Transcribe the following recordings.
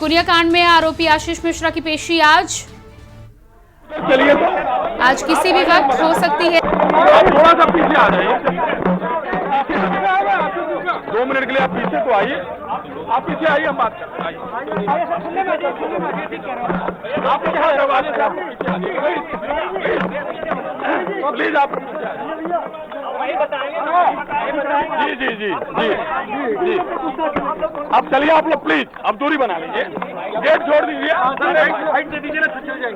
कुरिया कांड में आरोपी आशीष मिश्रा की पेशी आज किसी भी वक्त हो सकती है। आप थोड़ा सा पीछे आ जाइए, 2 मिनट के लिए आप पीछे तो आइए, आप पीछे आइए, हम बात करते हैं। आप क्या प्लीज आप जी जी जी जी जी अब चलिए आप लोग, प्लीज अब दूरी बना लीजिए, गेट छोड़ दीजिए।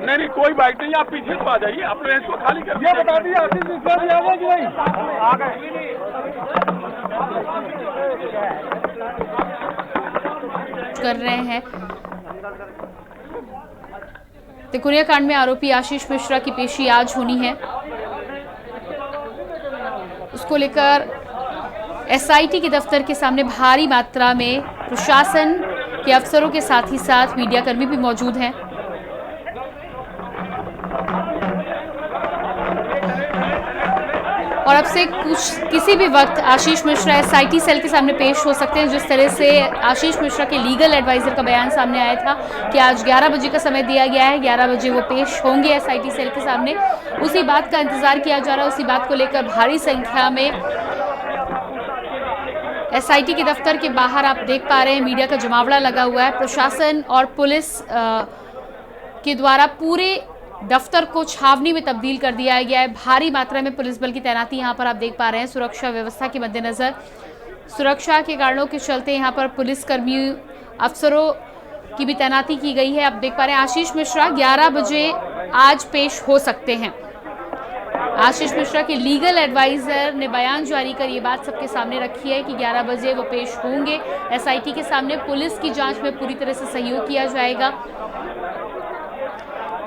नहीं कोई बाइक नहीं, आप पीछे तो आ जाइए, अपने इसको खाली कर दिया। बता दिए आशीष मिश्रा जी आ गए आ गए कर रहे हैं। कुरिया कांड में आरोपी आशीष मिश्रा की पेशी आज होनी है। उसको लेकर एसआईटी के दफ्तर के सामने भारी मात्रा में प्रशासन के अफसरों के साथ ही साथ मीडियाकर्मी भी मौजूद हैं। और अब से किसी भी वक्त आशीष मिश्रा एसआईटी सेल के सामने पेश हो सकते हैं। जिस तरह से आशीष मिश्रा के लीगल एडवाइजर का बयान सामने आया था कि आज 11 बजे का समय दिया गया है, 11 बजे वो पेश होंगे एसआईटी सेल के सामने, उसी बात का इंतजार किया जा रहा है। उसी बात को लेकर भारी संख्या में एसआईटी के दफ्तर के बाहर आप देख पा रहे हैं मीडिया का जमावड़ा लगा हुआ है। प्रशासन और पुलिस के द्वारा पूरे दफ्तर को छावनी में तब्दील कर दिया गया है। भारी मात्रा में पुलिस बल की तैनाती यहाँ पर आप देख पा रहे हैं। सुरक्षा व्यवस्था के मद्देनजर सुरक्षा के कारणों के चलते यहाँ पर पुलिसकर्मी अफसरों की भी तैनाती की गई है। आप देख पा रहे हैं आशीष मिश्रा 11 बजे आज पेश हो सकते हैं। आशीष मिश्रा के लीगल एडवाइजर ने बयान जारी कर ये बात सबके सामने रखी है कि 11 बजे वो पेश होंगे एसआईटी के सामने। पुलिस की जांच में पूरी तरह से सहयोग किया जाएगा।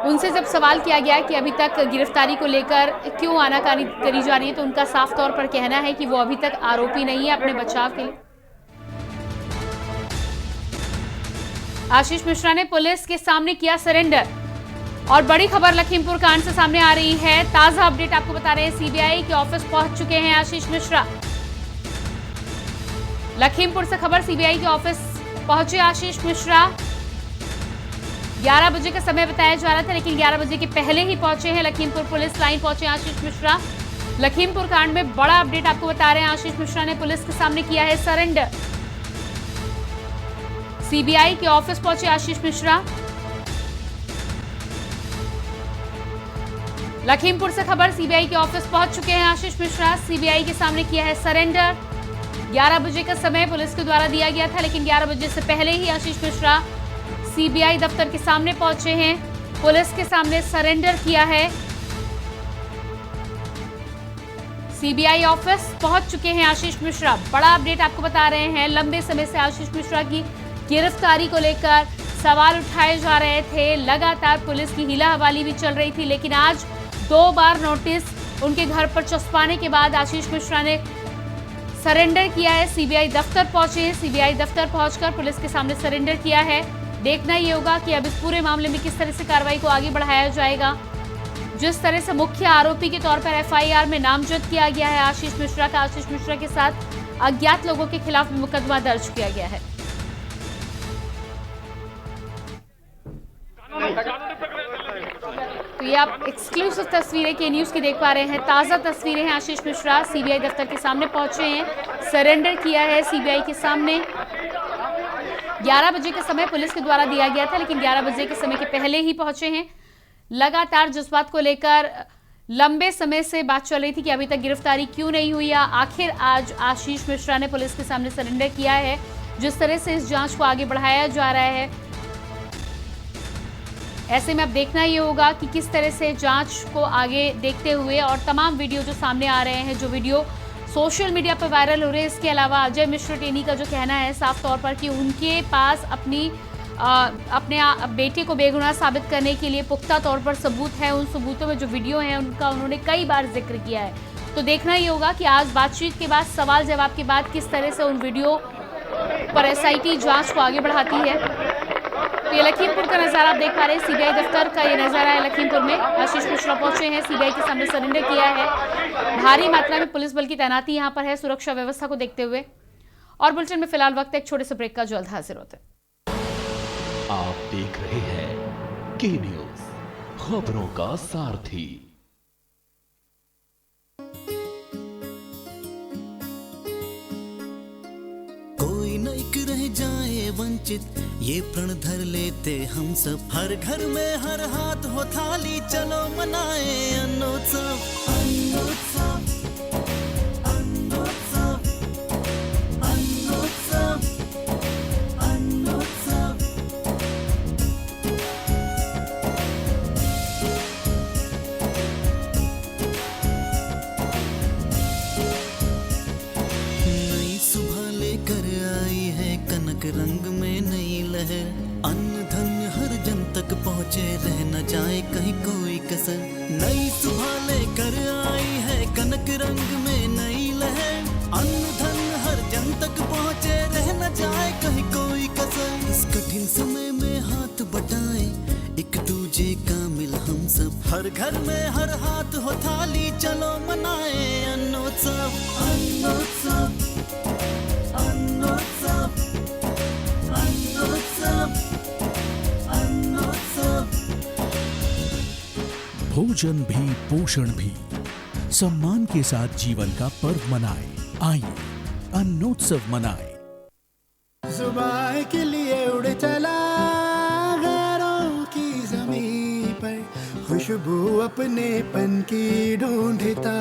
उनसे जब सवाल किया गया कि अभी तक गिरफ्तारी को लेकर क्यों आनाकानी करी जा रही है, तो उनका साफ तौर पर कहना है कि वो अभी तक आरोपी नहीं है। अपने बचाव के लिए आशीष मिश्रा ने पुलिस के सामने किया सरेंडर। और बड़ी खबर लखीमपुर कांड से सामने आ रही है। ताजा अपडेट आपको बता रहे हैं, सीबीआई के ऑफिस पहुंच चुके हैं आशीष मिश्रा। लखीमपुर से खबर, सीबीआई के ऑफिस पहुंचे आशीष मिश्रा। 11 बजे का समय बताया जा रहा था, लेकिन 11 बजे के पहले ही पहुंचे हैं। लखीमपुर पुलिस लाइन पहुंचे आशीष मिश्रा। लखीमपुर कांड में बड़ा अपडेट आपको बता रहे हैं, आशीष मिश्रा ने पुलिस के सामने किया है सरेंडर। सीबीआई के ऑफिस पहुंचे आशीष मिश्रा। लखीमपुर से खबर, सीबीआई के ऑफिस पहुंच चुके हैं आशीष मिश्रा। सीबीआई के सामने किया है सरेंडर। 11 बजे का समय पुलिस के द्वारा दिया गया था, लेकिन 11 बजे से पहले ही आशीष मिश्रा सीबीआई दफ्तर के सामने पहुंचे हैं। पुलिस के सामने सरेंडर किया है। सीबीआई ऑफिस पहुंच चुके हैं आशीष मिश्रा। बड़ा अपडेट आपको बता रहे हैं, लंबे समय से आशीष मिश्रा की गिरफ्तारी को लेकर सवाल उठाए जा रहे थे। लगातार पुलिस की हीला हवाली भी चल रही थी, लेकिन आज 2 बार नोटिस उनके घर पर चस्पाने के बाद आशीष मिश्रा ने सरेंडर किया है। सीबीआई दफ्तर पहुंचे हैं। सीबीआई दफ्तर पहुंचकर पुलिस के सामने सरेंडर किया है। देखना ये होगा कि अब इस पूरे मामले में किस तरह से कार्रवाई को आगे बढ़ाया जाएगा। जिस तरह से मुख्य आरोपी के तौर पर एफआईआर में नामजद किया गया है आशीष मिश्रा का, आशीष मिश्रा के साथ अज्ञात लोगों के खिलाफ मुकदमा दर्ज किया गया है। तो ये आप एक्सक्लूसिव तस्वीरें के न्यूज की देख पा रहे हैं। ताजा तस्वीरें हैं, आशीष मिश्रा सीबीआई दफ्तर के सामने पहुंचे हैं, सरेंडर किया है सीबीआई के सामने। 11 बजे का समय पुलिस के द्वारा दिया गया था, लेकिन 11 बजे के समय के पहले ही पहुंचे हैं। लगातार जिस बात को लेकर लंबे समय से बात चल रही थी कि अभी तक गिरफ्तारी क्यों नहीं हुई, आखिर आज आशीष मिश्रा ने पुलिस के सामने सरेंडर किया है। जिस तरह से इस जांच को आगे बढ़ाया जा रहा है, ऐसे में अब देखना ये होगा कि किस तरह से जांच को आगे देखते हुए और तमाम वीडियो जो सामने आ रहे हैं, जो वीडियो सोशल मीडिया पर वायरल हो रहे हैं, इसके अलावा अजय मिश्र टेनी का जो कहना है साफ तौर पर कि उनके पास अपने बेटे को बेगुनाह साबित करने के लिए पुख्ता तौर पर सबूत है। उन सबूतों में जो वीडियो है उनका उन्होंने कई बार जिक्र किया है। तो देखना ये होगा कि आज बातचीत के बाद, सवाल जवाब के बाद किस तरह से उन वीडियो पर एसआईटी जांच को आगे बढ़ाती है। तो ये लखीमपुर का नजारा आप देख पा रहे हैं, सीबीआई दफ्तर का ये नजारा है लखीमपुर में। आशीष मिश्रा पहुंचे हैं, सीबीआई के सामने सरेंडर किया है। भारी मात्रा में पुलिस बल की तैनाती यहां पर है सुरक्षा व्यवस्था को देखते हुए। और बुलेटिन में फिलहाल वक्त एक छोटे से ब्रेक का, जल्द हाजिर होते हैं। आप देख रहे हैं के न्यूज, खबरों का सारथी। कोई नहीं रह जाए वंचित, ये प्रण धर लेते हम सब। हर घर में हर हाथ हो थाली, चलो मनाए अन्नोत्सव। अन्नोत्सव, अन्नोत्सव, अन्नोत्सव, अन्नोत्सव। नई सुबह लेकर आई है कनक रंग में नई लहर। अन्न धन्य हर जन तक पहुँचे, रह न जाए कहीं कोई कसर। नई सुबह लेकर आई है कनक रंग में नई लहर। अन्न धन्य हर जन तक पहुँचे, रह न जाए कहीं कोई कसर। इस कठिन समय में हाथ बटाए, एक दूजे का मिल हम सब। हर घर में हर हाथ हो थाली, चलो मनाए अन्नोत्सव। अन्नोत्सव, अन्नोत्सव, अन्नोत्सव, अन्नोत्सव। भोजन भी पोषण भी, सम्मान के साथ जीवन का पर्व मनाए। आइए अन्नोत्सव मनाए। जुबान के लिए उड़ चला गैरों की ज़मीं पर, खुशबू अपने पन की ढूंढता।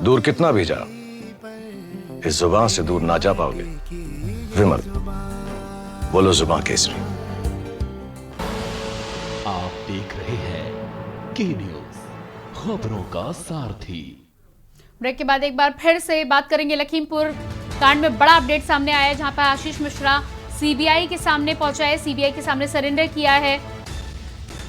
दूर कितना भी जाओ, इस जुबान से दूर ना जा पाओगे। विमल, बोलो जुबान केसरी। आप देख रहे हैं के न्यूज, खबरों का सारथी। ब्रेक के बाद एक बार फिर से बात करेंगे। लखीमपुर कांड में बड़ा अपडेट सामने आया है, जहां पर आशीष मिश्रा सीबीआई के सामने पहुंचा है, सीबीआई के सामने सरेंडर किया है।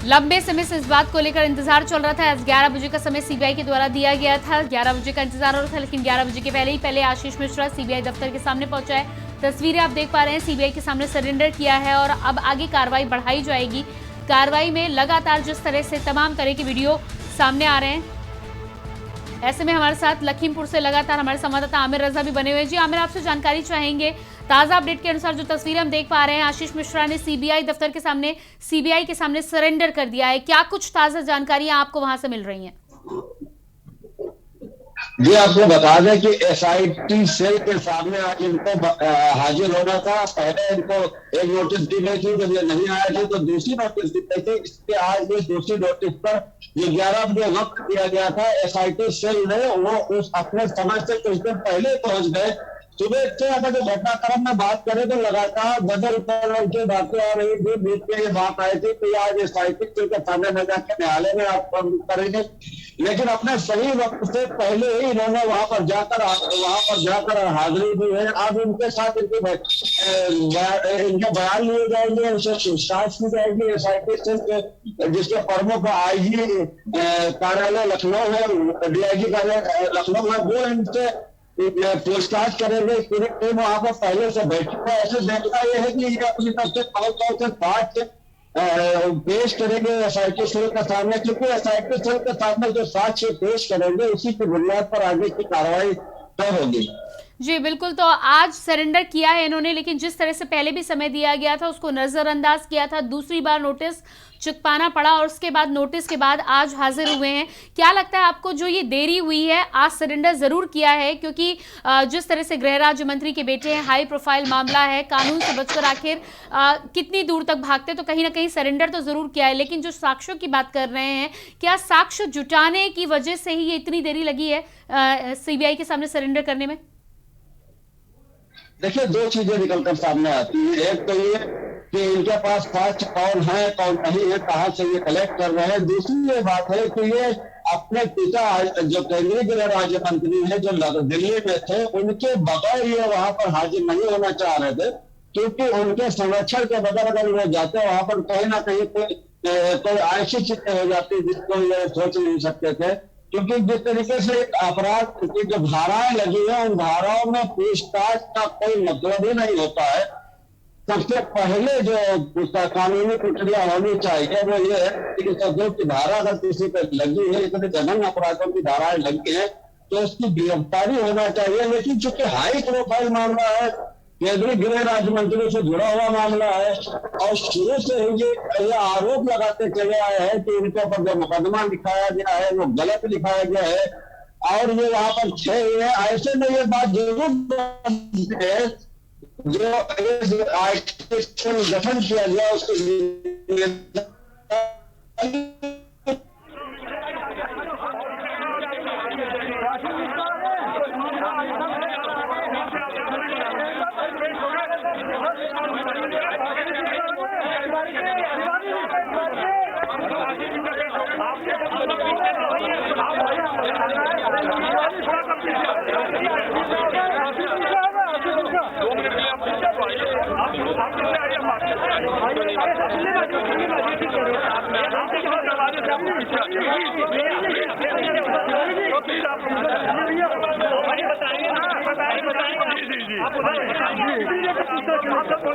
लंबे समय से इस बात को लेकर इंतजार चल रहा था। आज 11 बजे का समय सीबीआई के द्वारा दिया गया था, 11 बजे का इंतजार हो रहा था, लेकिन 11 बजे के पहले आशीष मिश्रा सीबीआई दफ्तर के सामने पहुंचा है। तस्वीरें आप देख पा रहे हैं, सीबीआई के सामने सरेंडर किया है और अब आगे कार्रवाई बढ़ाई जाएगी। कार्रवाई में लगातार जिस तरह से तमाम तरह के वीडियो सामने आ रहे हैं, ऐसे में हमारे साथ लखीमपुर से लगातार हमारे संवाददाता आमिर रजा भी बने हुए हैं। जी आमिर, आपसे जानकारी चाहेंगे, ताजा अपडेट के अनुसार जो तस्वीरें हम देख पा रहे हैं, आशीष मिश्रा ने सीबीआई दफ्तर के सामने, सीबीआई के सामने सरेंडर कर दिया है। क्या कुछ ताजा जानकारियां आपको वहां से मिल रही हैं? जी आपको बता दें कि एसआईटी सेल के सामने आज इनको हाजिर होना था। पहले इनको एक नोटिस दी गई थी, जब ये नहीं आए थे तो दूसरी नोटिस दी गई थी। इसके आज ये दूसरी नोटिस पर जो 11 बजे वक्त दिया गया था, एसआईटी सेल ने वो उस अपने समय से कुछ दिन पहले पहुंच गए। सुबह से अगर जो घटनाक्रम में बात करें तो लगातार बदल की बातें आ रही थी। बीच में ये बात आई थी कि आज एसआईटी सेल के सामने न जाकर न्यायालय में आप करेंगे, लेकिन अपने सही वक्त से पहले ही इन्होंने वहां पर जाकर हाजिरी दी है। अब इनके साथ इनके बयान लिए जाएंगे, इनसे पूछताछ की जाएगी। एसआईटी सेल के जिसके प्रमुख आईजी कार्यालय लखनऊ है, डीआईजी कार्यालय लखनऊ है, वो इनसे पूछताछ करेंगे। पूरी टीम वहां पर पहले से बैठी है। ऐसे देखना यह है कि ये अपनी तरफ से तौर से बात पेश करेंगे एसआईटी सेल के सामने, क्योंकि एसआईटी सेल के सामने जो साक्ष्य पेश करेंगे उसी की बुनियाद पर आगे की कार्रवाई तय होगी। जी बिल्कुल, तो आज सरेंडर किया है इन्होंने, लेकिन जिस तरह से पहले भी समय दिया गया था उसको नजरअंदाज किया था, दूसरी बार नोटिस चुकाना पड़ा और उसके बाद नोटिस के बाद आज हाजिर हुए हैं। क्या लगता है आपको, जो ये देरी हुई है, आज सरेंडर जरूर किया है? क्योंकि जिस तरह से गृह राज्य मंत्री के बेटे हैं, हाई प्रोफाइल मामला है, कानून से बचकर आखिर कितनी दूर तक भागते, तो कहीं ना कहीं सरेंडर तो जरूर किया है। लेकिन जो साक्ष्यों की बात कर रहे हैं, क्या साक्ष्य जुटाने की वजह से ही ये इतनी देरी लगी है सीबीआई के सामने सरेंडर करने में? देखिए, दो चीजें निकलकर सामने आती है। एक तो ये कि इनके पास साक्ष्य कौन है कौन नहीं है, कहाँ से ये कलेक्ट कर रहे हैं। दूसरी ये बात है कि ये अपने पिता जो केंद्रीय गृह राज्य मंत्री है, जो दिल्ली में थे, उनके बगैर ये वहां पर हाजिर नहीं होना चाह रहे थे, क्योंकि उनके संरक्षण के बगैर अगर वो जाते वहां पर कहीं ना कहीं कोई ऐसी चीजें हो जाती जिसको ये सोच नहीं सकते थे। क्योंकि जिस तरीके से एक अपराध की जो धाराएं लगी है, उन धाराओं में पूछताछ का कोई मतलब ही नहीं होता है। सबसे पहले जो कानूनी प्रक्रिया होनी चाहिए वो ये है कि सदों की धारा अगर किसी पर लगी है, इतने जघन्य अपराधों की धाराएं लगी है, तो उसकी गिरफ्तारी होना चाहिए। लेकिन चूंकि हाई प्रोफाइल मामला है, केंद्रीय गृह राज्य मंत्री से जुड़ा हुआ मामला है और शुरू से ही ये आरोप लगाते चले आए हैं कि इनके ऊपर जो मुकदमा लिखाया गया है वो गलत लिखाया गया है और ये वहां पर 6 है। ऐसे में ये बात जरूर है जो गठन किया गया उसके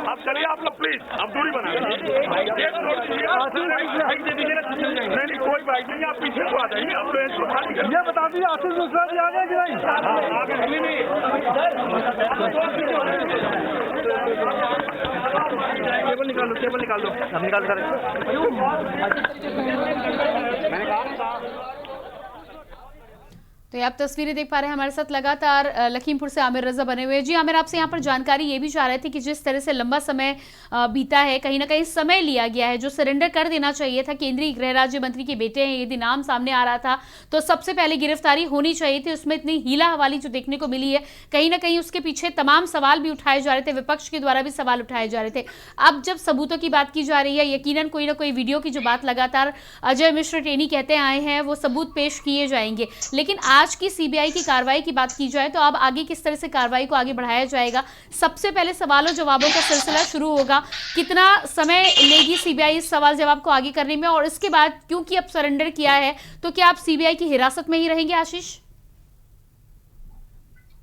आप चलिए, आप लोग प्लीज, आप दूरी बना लीजिए। नहीं, कोई बात नहीं, आप पीछे को आ जाइए। आप लोग ये बता दीजिए आशीष मिश्रा जी आ गए कि नहीं? केबल निकाल दो, निकाल कर मैंने कहा। तो ये आप तस्वीरें देख पा रहे हैं, हमारे साथ लगातार लखीमपुर से आमिर रजा बने हुए हैं। जी आमिर, आपसे यहाँ पर जानकारी ये भी चाह रहे थे कि जिस तरह से लंबा समय बीता है, कहीं ना कहीं समय लिया गया है, जो सरेंडर कर देना चाहिए था, केंद्रीय गृह राज्य मंत्री के बेटे हैं, यदि नाम सामने आ रहा था तो सबसे पहले गिरफ्तारी होनी चाहिए थी। उसमें इतनी हीला हवाली जो देखने को मिली है, कहीं ना कहीं उसके पीछे तमाम सवाल भी उठाए जा रहे थे, विपक्ष के द्वारा भी सवाल उठाए जा रहे थे। अब जब सबूतों की बात की जा रही है, यकीनन कोई ना कोई वीडियो की जो बात लगातार अजय मिश्र टेनी कहते आए हैं वो सबूत पेश किए जाएंगे। लेकिन आज की सीबीआई की कार्रवाई की बात की जाए तो अब आगे किस तरह से कार्रवाई को आगे बढ़ाया जाएगा? सबसे पहले सवालों जवाबों का सिलसिला शुरू होगा। कितना समय लेगी सीबीआई इस सवाल जवाब को आगे करने में, और इसके बाद क्योंकि अब सरेंडर किया है तो क्या आप सीबीआई की हिरासत में ही रहेंगे आशीष?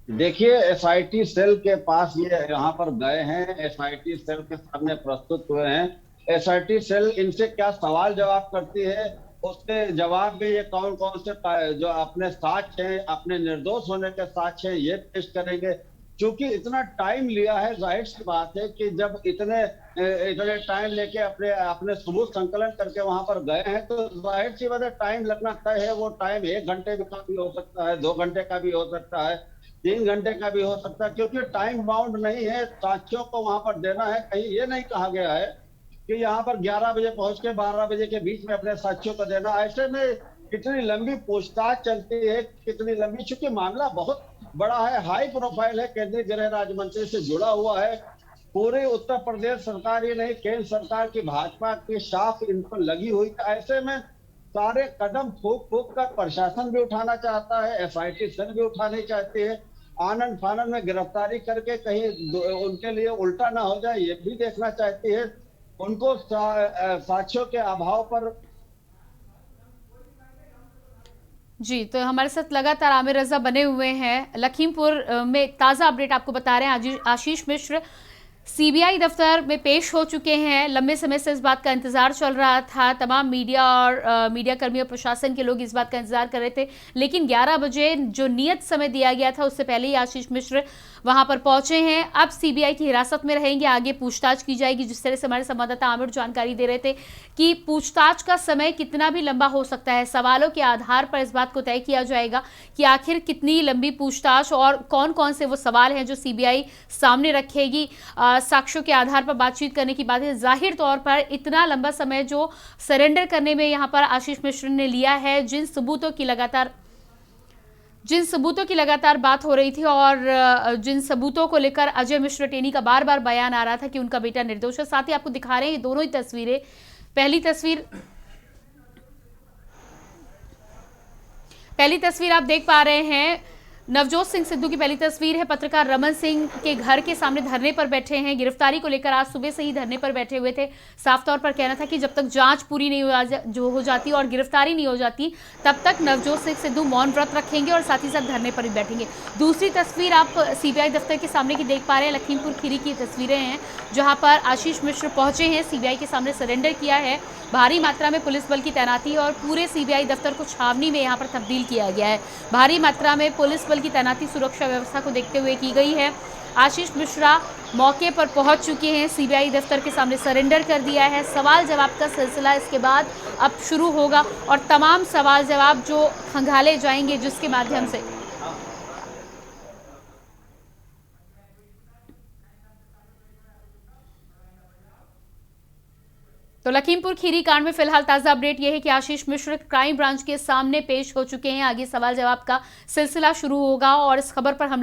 देखिए, एसआईटी सेल के पास ये यहाँ पर गए हैं, एसआईटी सेल के सामने प्रस्तुत हुए हैं। एसआईटी सेल इनसे क्या सवाल जवाब करती है, उसके जवाब में ये कौन कौन से जो अपने साक्ष्य हैं, अपने निर्दोष होने के साक्ष्य हैं, ये पेश करेंगे। क्योंकि इतना टाइम लिया है, जाहिर सी बात है कि जब इतने टाइम लेके अपने सबूत संकलन करके वहां पर गए हैं तो जाहिर सी बात है टाइम लगना तय है। वो टाइम 1 घंटे का भी हो सकता है, 2 घंटे का भी हो सकता है, 3 घंटे का भी हो सकता है, क्योंकि टाइम बाउंड नहीं है। साक्ष्यों को वहां पर देना है। कहीं ये नहीं कहा गया है कि यहाँ पर 11 बजे पहुंच के 12 बजे के बीच में अपने साक्ष्यों को देना। ऐसे में कितनी लंबी पूछताछ चलती है, कितनी लंबी, चूंकि मामला बहुत बड़ा है, हाई प्रोफाइल है, केंद्रीय गृह राज्य मंत्री से जुड़ा हुआ है। पूरे उत्तर प्रदेश सरकार ही नहीं, केंद्र सरकार की भाजपा की शाख इन पर लगी हुई है। ऐसे में सारे कदम फूक फूक कर प्रशासन भी उठाना चाहता है, एसआईटी सेल भी उठानी चाहती है। आनंद फानंद में गिरफ्तारी करके कहीं उनके लिए उल्टा ना हो जाए, ये भी देखना चाहती है। उनको साक्ष्यों के अभाव पर। जी, तो हमारे साथ लगातार आमिर रजा बने हुए हैं। लखीमपुर में ताज़ा अपडेट आपको बता रहे हैं। आशीष मिश्र सीबीआई दफ्तर में पेश हो चुके हैं। लंबे समय से इस बात का इंतजार चल रहा था, तमाम मीडिया और मीडिया कर्मी और प्रशासन के लोग इस बात का इंतजार कर रहे थे, लेकिन 11 बजे जो नियत समय दिया गया था उससे पहले ही आशीष मिश्र वहां पर पहुंचे हैं। अब सीबीआई की हिरासत में रहेंगे, आगे पूछताछ की जाएगी। जिस तरह से हमारे संवाददाता आमिर जानकारी दे रहे थे कि पूछताछ का समय कितना भी लंबा हो सकता है, सवालों के आधार पर इस बात को तय किया जाएगा कि आखिर कितनी लंबी पूछताछ और कौन कौन से वो सवाल हैं जो सीबीआई सामने रखेगी। साक्ष्यों के आधार पर बातचीत करने की बात है। जाहिर तौर पर इतना लंबा समय जो सरेंडर करने में यहाँ पर आशीष मिश्र ने लिया है, जिन सबूतों की लगातार बात हो रही थी और जिन सबूतों को लेकर अजय मिश्र टेनी का बार बार बयान आ रहा था कि उनका बेटा निर्दोष है। साथ ही आपको दिखा रहे हैं ये दोनों ही तस्वीरें। पहली तस्वीर आप देख पा रहे हैं, नवजोत सिंह सिद्धू की पहली तस्वीर है। पत्रकार रमन सिंह के घर के सामने धरने पर बैठे हैं। गिरफ्तारी को लेकर आज सुबह से ही धरने पर बैठे हुए थे। साफ तौर पर कहना था कि जब तक जांच पूरी नहीं हो जाती और गिरफ्तारी नहीं हो जाती तब तक नवजोत सिंह सिद्धू मौन व्रत रखेंगे और साथ ही साथ धरने पर ही बैठेंगे। दूसरी तस्वीर आप सीबीआई दफ्तर के सामने की देख पा रहे हैं। लखीमपुर खीरी की तस्वीरें हैं जहाँ पर आशीष मिश्र पहुंचे हैं, सीबीआई के सामने सरेंडर किया है। भारी मात्रा में पुलिस बल की तैनाती और पूरे सीबीआई दफ्तर को छावनी में यहाँ पर तब्दील किया गया है। भारी मात्रा में पुलिस बल की तैनाती सुरक्षा व्यवस्था को देखते हुए की गई है। आशीष मिश्रा मौके पर पहुंच चुके हैं, सीबीआई दफ्तर के सामने सरेंडर कर दिया है। सवाल जवाब का सिलसिला इसके बाद अब शुरू होगा और तमाम सवाल जवाब जो खंगाले जाएंगे, जिसके माध्यम से तो लखीमपुर खीरी कांड में फिलहाल ताजा अपडेट यह है कि आशीष मिश्र क्राइम ब्रांच के सामने पेश हो चुके हैं। आगे सवाल जवाब का सिलसिला शुरू होगा और इस खबर पर हम